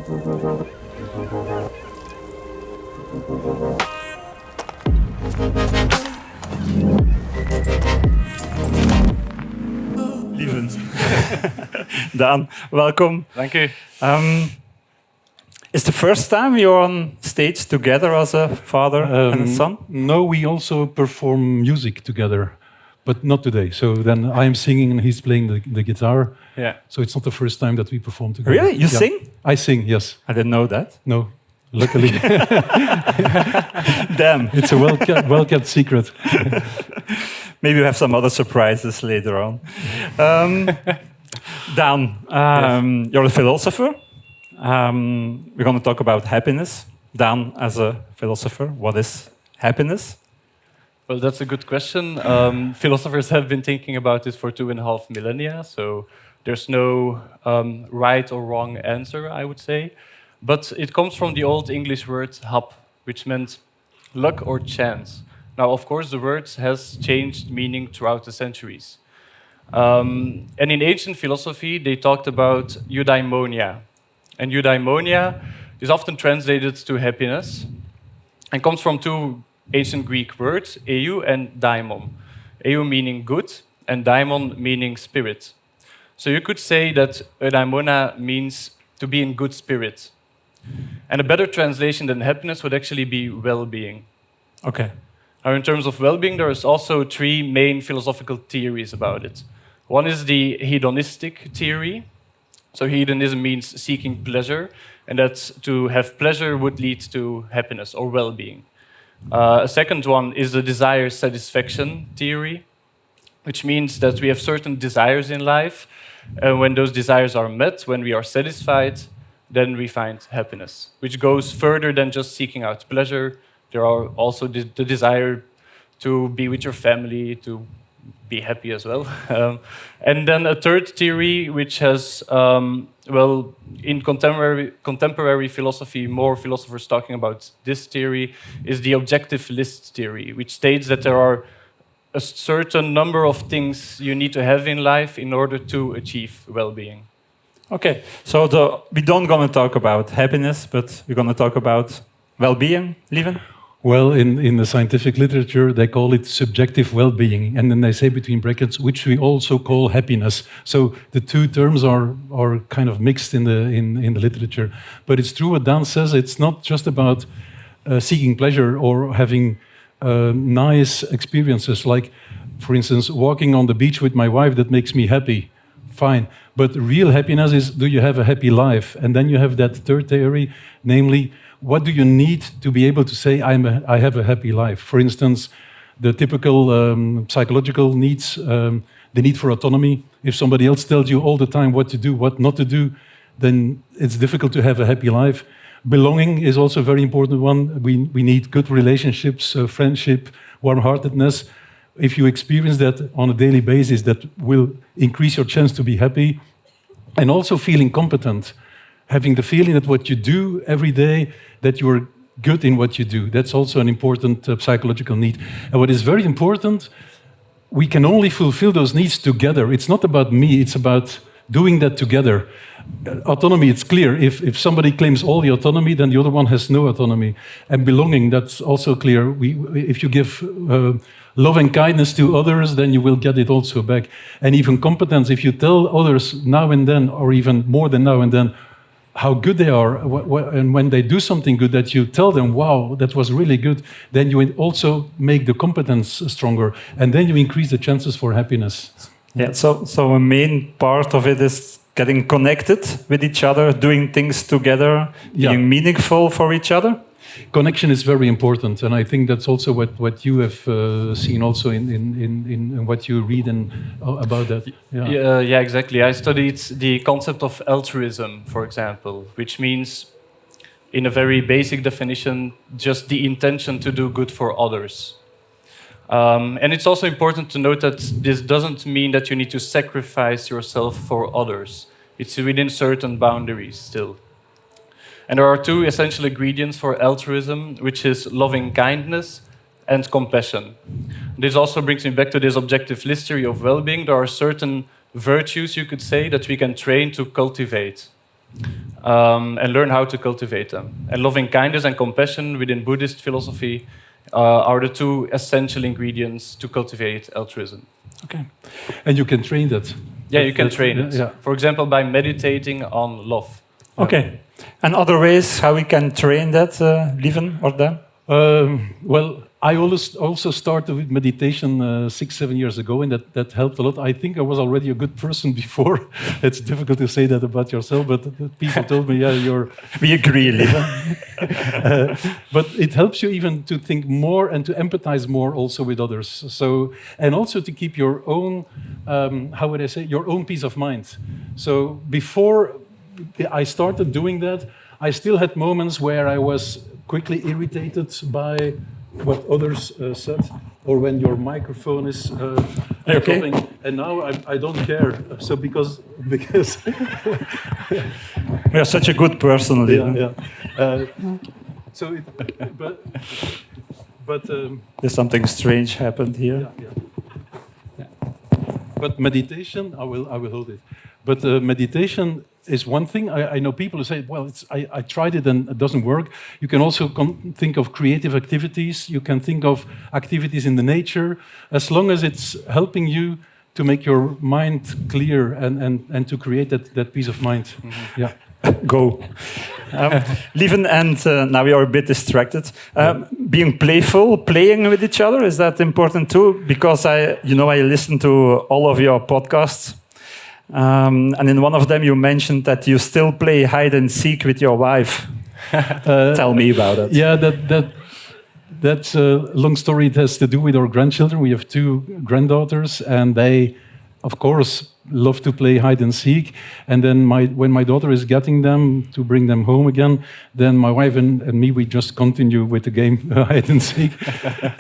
Lieven. Daan, welcome. Thank you. Is the first time you're on stage together as a father and a son? No, we also perform music together, but not today. So then I'm singing and he's playing the guitar. Yeah. So it's not the first time that we perform together. Really? You sing? I sing, yes. I didn't know that. No, luckily. Damn. It's a well-kept secret. Maybe we have some other surprises later on. Daan, you're a philosopher. We're going to talk about happiness. Daan, as a philosopher, what is happiness? Well, that's a good question. Philosophers have been thinking about this for 2.5 millennia, so there's no right or wrong answer, I would say. But it comes from the old English word hap, which meant luck or chance. Now, of course, the word has changed meaning throughout the centuries. And in ancient philosophy, they talked about eudaimonia. And eudaimonia is often translated to happiness and comes from two ancient Greek words, eu and daimon. Eu meaning good and daimon meaning spirit. So you could say that eudaimonia means to be in good spirit. And a better translation than happiness would actually be well-being. Okay. Now, in terms of well-being, there's also three main philosophical theories about it. One is the hedonistic theory. So hedonism means seeking pleasure, and that to have pleasure would lead to happiness or well-being. A second one is the desire satisfaction theory, which means that we have certain desires in life, and when those desires are met, when we are satisfied, then we find happiness, which goes further than just seeking out pleasure. There are also the desire to be with your family, to be happy as well. And then a third theory, which has, well, in contemporary philosophy, more philosophers talking about this theory, is the objective list theory, which states that there are a certain number of things you need to have in life in order to achieve well-being. Okay, so we don't going to talk about happiness, but we're going to talk about well-being, Lieven? Well, in the scientific literature, they call it subjective well-being, and then they say between brackets, which we also call happiness. So the two terms are kind of mixed in the literature. But it's true what Dan says. It's not just about seeking pleasure or having nice experiences, like, for instance, walking on the beach with my wife. That makes me happy. Fine. But real happiness is, do you have a happy life? And then you have that third theory, namely, what do you need to be able to say, I have a happy life? For instance, the typical psychological needs, the need for autonomy. If somebody else tells you all the time what to do, what not to do, then it's difficult to have a happy life. Belonging is also a very important one. We need good relationships, friendship, warm-heartedness. If you experience that on a daily basis, that will increase your chance to be happy. And also feeling competent. Having the feeling that what you do every day, that you're good in what you do. That's also an important psychological need. And what is very important, we can only fulfill those needs together. It's not about me, it's about doing that together. Autonomy, it's clear. If somebody claims all the autonomy, then the other one has no autonomy. And belonging, that's also clear. If you give love and kindness to others, then you will get it also back. And even competence, if you tell others now and then, or even more than now and then, how good they are, and when they do something good, that you tell them, wow, that was really good, then you also make the competence stronger, and then you increase the chances for happiness. Yeah, so a main part of it is getting connected with each other, doing things together, being meaningful for each other. Connection is very important, and I think that's also what you have seen also in what you read and about that. Yeah, exactly. I studied the concept of altruism, for example, which means, in a very basic definition, just the intention to do good for others. And it's also important to note that this doesn't mean that you need to sacrifice yourself for others. It's within certain boundaries still. And there are two essential ingredients for altruism, which is loving kindness and compassion. This also brings me back to this objective list theory of well-being. There are certain virtues, you could say, that we can train to cultivate. and learn how to cultivate them. And loving kindness and compassion within Buddhist philosophy are the two essential ingredients to cultivate altruism. Okay. And you can train that. Yeah, you can train it. Yeah. For example, by meditating on love. Okay. And other ways how we can train that, Lieven or Daan? Well, I also started with meditation 6-7 years ago, and that helped a lot. I think I was already a good person before. It's difficult to say that about yourself, but people told me, yeah, you're... We agree, Lieven. But it helps you even to think more and to empathize more also with others. So, and also to keep your own, how would I say, your own peace of mind. So before I started doing that, I still had moments where I was quickly irritated by what others said, or when your microphone is Okay. dropping. And now I don't care. So because You're such a good person, Lieven. yeah. So, but There's something strange happened here. yeah. But meditation, I will hold it. But meditation is one thing. I know people who say, well, I tried it and it doesn't work. You can also think of creative activities. You can think of activities in the nature, as long as it's helping you to make your mind clear and to create that peace of mind. Mm-hmm. Yeah. Go. Lieven, and now we are a bit distracted. Being playful, playing with each other, is that important too? Because I listen to all of your podcasts. And in one of them, you mentioned that you still play hide and seek with your wife. Tell me about it. Yeah, that's a long story. It has to do with our grandchildren. We have 2 granddaughters, and they, of course, love to play hide and seek. And then when my daughter is getting them to bring them home again, then my wife and me, we just continue with the game hide and seek.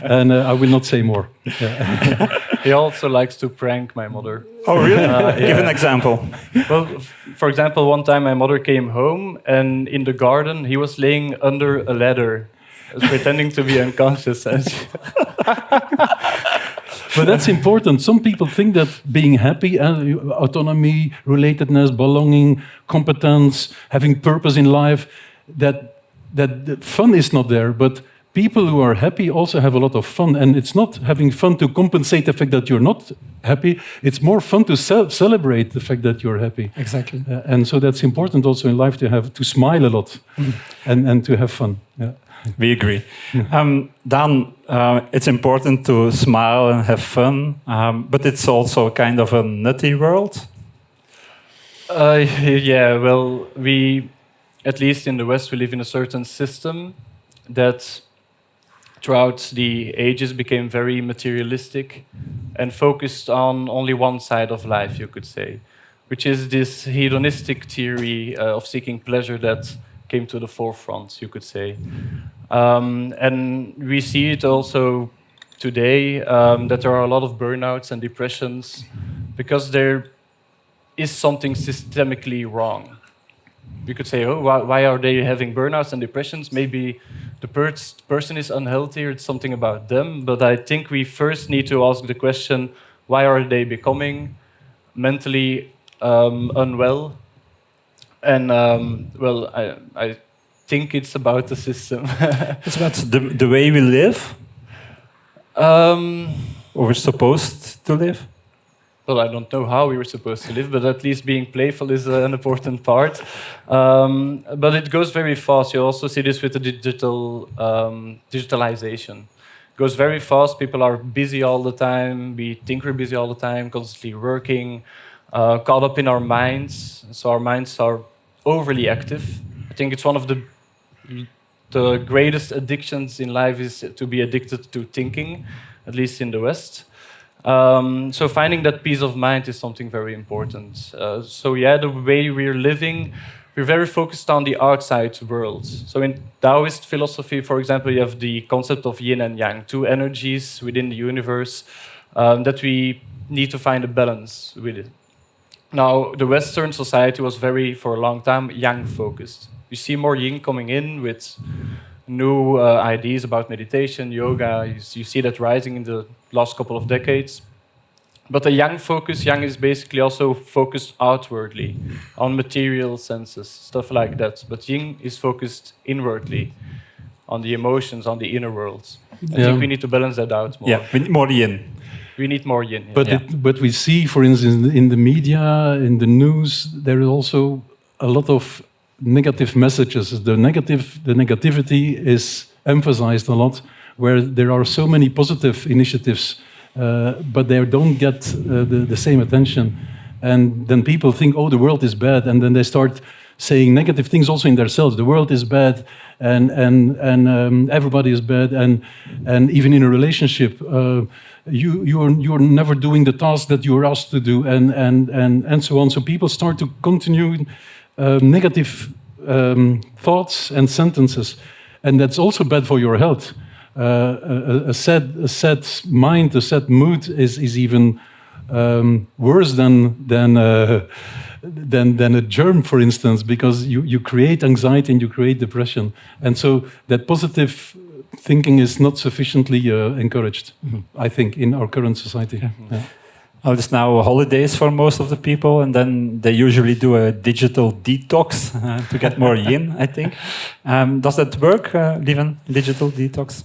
And I will not say more. Yeah. He also likes to prank my mother. Oh, really? Yeah. Give an example. Well, for example, one time my mother came home, and in the garden he was laying under a ladder, pretending to be unconscious. But that's important. Some people think that being happy, autonomy, relatedness, belonging, competence, having purpose in life, that fun is not there. But people who are happy also have a lot of fun. And it's not having fun to compensate the fact that you're not happy. It's more fun to celebrate the fact that you're happy. Exactly. And so that's important also in life, to smile a lot and to have fun. Yeah. We agree. Daan, it's important to smile and have fun, but it's also kind of a nutty world. Yeah, well, at least in the West, we live in a certain system that throughout the ages became very materialistic and focused on only one side of life, you could say, which is this hedonistic theory of seeking pleasure that came to the forefront, you could say. And we see it also today, that there are a lot of burnouts and depressions because there is something systemically wrong. You could say, oh, why are they having burnouts and depressions? Maybe the person is unhealthy or it's something about them. But I think we first need to ask the question, why are they becoming mentally unwell? And, well, I think it's about the system. It's about the way we live, or we're supposed to live. Well, I don't know how we were supposed to live, but at least being playful is an important part. But it goes very fast. You also see this with the digitalization. It goes very fast. People are busy all the time. We think we're busy all the time, constantly working, caught up in our minds. So our minds are overly active. I think it's one of the greatest addictions in life is to be addicted to thinking, at least in the West. So finding that peace of mind is something very important. So yeah, the way we're living, we're very focused on the outside world. So in Taoist philosophy, for example, you have the concept of yin and yang, 2 energies within the universe that we need to find a balance with it. Now, the Western society was for a long time, yang-focused. You see more yin coming in with new ideas about meditation, yoga. You see that rising in the last couple of decades. But the yang focus, yang is basically also focused outwardly on material senses, stuff like that. But yin is focused inwardly on the emotions, on the inner world. I think we need to balance that out more. Yeah, we need more yin. We need more yin. But we see, for instance, in the media, in the news, there is also a lot of negative messages. The negativity is emphasized a lot, where there are so many positive initiatives, but they don't get the same attention. And then people think, oh, the world is bad, and then they start saying negative things also in themselves. The world is bad, and everybody is bad, and even in a relationship, you're never doing the task that you're asked to do, and so on. So people start to continue negative thoughts and sentences, and that's also bad for your health. A sad mind, a sad mood is even worse than a germ, for instance, because you create anxiety and you create depression, and so that positive thinking is not sufficiently encouraged, I think, in our current society. Yeah. Well, it's now holidays for most of the people, and then they usually do a digital detox to get more yin, I think. Does that work, Lieven, digital detox?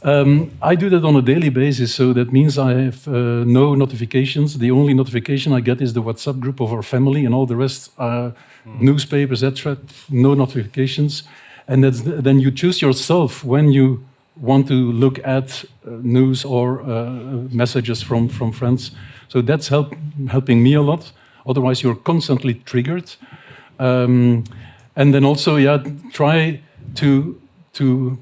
I do that on a daily basis, so that means I have no notifications. The only notification I get is the WhatsApp group of our family, and all the rest are newspapers, etc. No notifications. And then you choose yourself when you want to look at news or messages from friends. So that's helping me a lot. Otherwise, you're constantly triggered. And then also, try to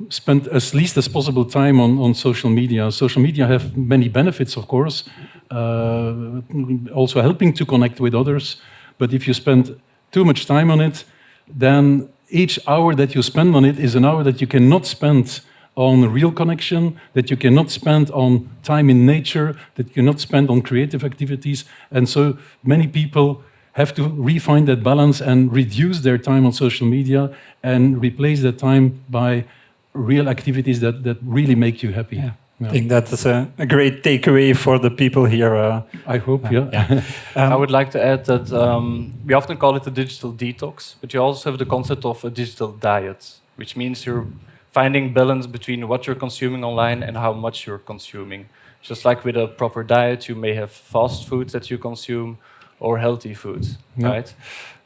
spend as least as possible time on social media. Social media have many benefits, of course, also helping to connect with others. But if you spend too much time on it, then each hour that you spend on it is an hour that you cannot spend on real connection, that you cannot spend on time in nature, that you cannot spend on creative activities. And so many people have to refine that balance and reduce their time on social media and replace that time by real activities that really make you happy. Yeah. I think that is a great takeaway for the people here. I hope, I would like to add that we often call it a digital detox, but you also have the concept of a digital diet, which means you're finding balance between what you're consuming online and how much you're consuming. Just like with a proper diet, you may have fast foods that you consume or healthy foods, right?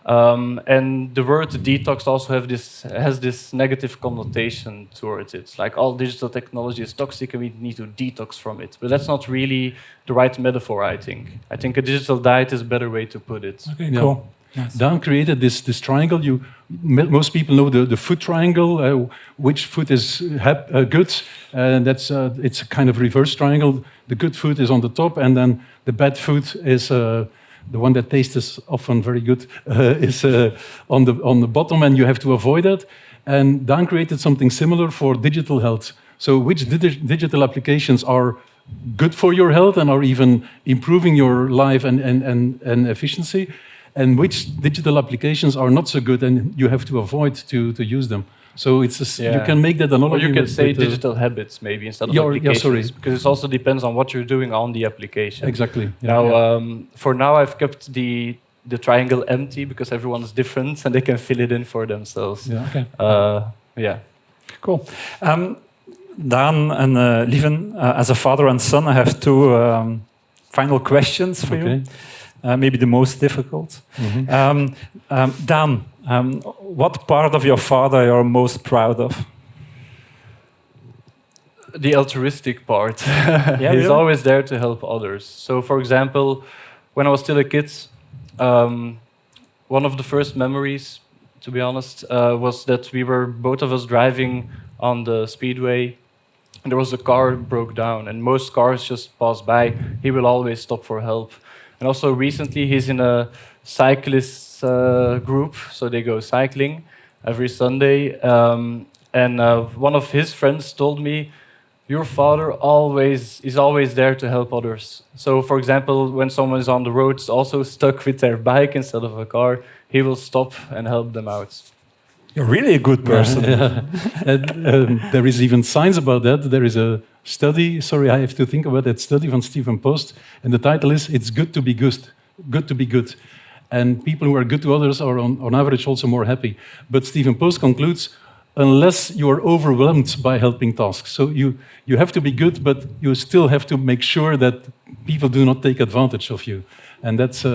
And the word detox also has this negative connotation towards it. Like all digital technology is toxic and we need to detox from it. But that's not really the right metaphor, I think. I think a digital diet is a better way to put it. Okay, cool. Nice. Daan created this triangle. Most people know the food triangle, which food is good, and it's a kind of reverse triangle. The good food is on the top, and then the bad food is the one that tastes often very good is on the bottom, and you have to avoid it. And Daan created something similar for digital health. So which digital applications are good for your health and are even improving your life and efficiency, and which digital applications are not so good and you have to avoid to use them. So it's you can make that analogy. Or you can say digital habits maybe instead of applications. Because it also depends on what you're doing on the application. Exactly. For now I've kept the triangle empty because everyone's different and they can fill it in for themselves. Cool. Daan and Lieven, as a father and son, I have two final questions for you. Maybe the most difficult. Daan, what part of your father you're most proud of? The altruistic part. He's always there to help others. So, for example, when I was still a kid, one of the first memories, to be honest, was that we were both of us driving on the speedway, and there was a car broke down, and most cars just pass by. He will always stop for help. And also recently he's in a cyclist group, so they go cycling every Sunday. And one of his friends told me, your father is always there to help others. So for example, when someone is on the road also stuck with their bike instead of a car, he will stop and help them out. You're really a good person. There is even science about that. There is a study. Sorry, I have to think about that study from Stephen Post. And the title is "It's Good to Be Good." Good to be good. And people who are good to others are on average also more happy. But Stephen Post concludes, unless you are overwhelmed by helping tasks. So you have to be good, but you still have to make sure that people do not take advantage of you. And that's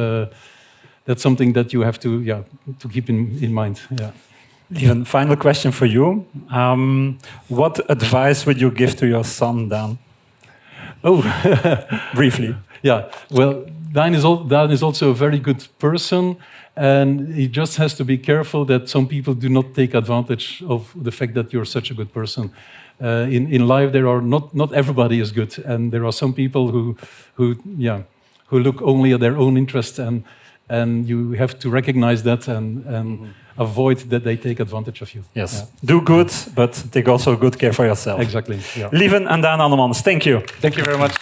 something that you have to keep in mind. Yeah. Lieven, final question for you. What advice would you give to your son, Daan? Oh, briefly. Yeah, well, Daan is also a very good person, and he just has to be careful that some people do not take advantage of the fact that you're such a good person. In life, there are not everybody is good, and there are some people who look only at their own interest, and you have to recognize that and avoid that they take advantage of you. Yes, yeah. Do good, but take also good care for yourself. Exactly. Yeah. Lieven and Daan Annemans, thank you. Thank you very much.